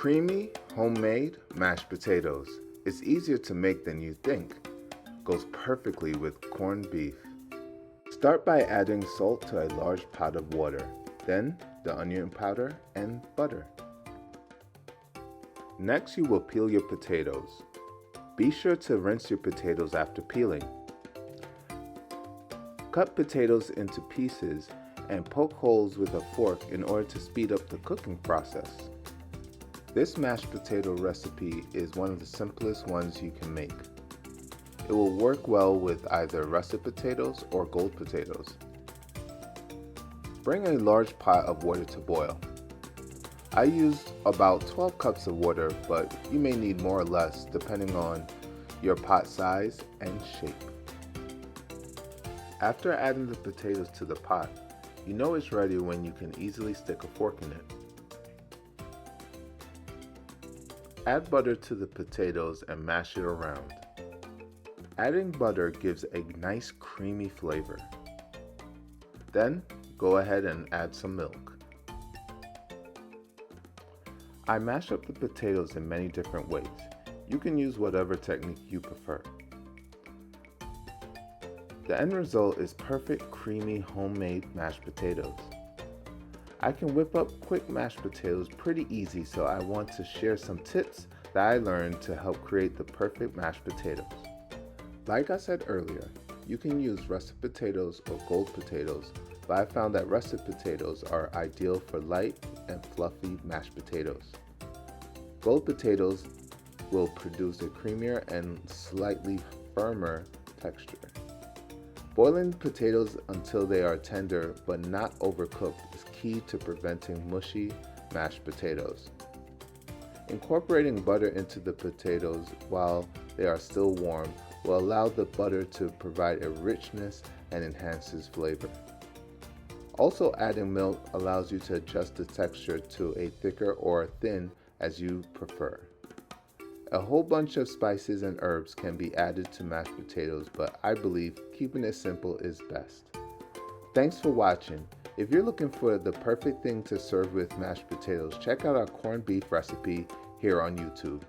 Creamy, homemade mashed potatoes. It's easier to make than you think. Goes perfectly with corned beef. Start by adding salt to a large pot of water, then the onion powder and butter. Next, you will peel your potatoes. Be sure to rinse your potatoes after peeling. Cut potatoes into pieces and poke holes with a fork in order to speed up the cooking process. This mashed potato recipe is one of the simplest ones you can make. It will work well with either russet potatoes or gold potatoes. Bring a large pot of water to boil. I used about 12 cups of water, but you may need more or less depending on your pot size and shape. After adding the potatoes to the pot, you know it's ready when you can easily stick a fork in it. Add butter to the potatoes and mash it around. Adding butter gives a nice creamy flavor. Then go ahead and add some milk. I mash up the potatoes in many different ways. You can use whatever technique you prefer. The end result is perfect creamy homemade mashed potatoes. I can whip up quick mashed potatoes pretty easy, so I want to share some tips that I learned to help create the perfect mashed potatoes. Like I said earlier, you can use russet potatoes or gold potatoes, but I found that russet potatoes are ideal for light and fluffy mashed potatoes. Gold potatoes will produce a creamier and slightly firmer texture. Boiling potatoes until they are tender but not overcooked is key to preventing mushy mashed potatoes. Incorporating butter into the potatoes while they are still warm will allow the butter to provide a richness and enhances flavor. Also, adding milk allows you to adjust the texture to a thicker or thin as you prefer. A whole bunch of spices and herbs can be added to mashed potatoes, but I believe keeping it simple is best. Thanks for watching. If you're looking for the perfect thing to serve with mashed potatoes, check out our corned beef recipe here on YouTube.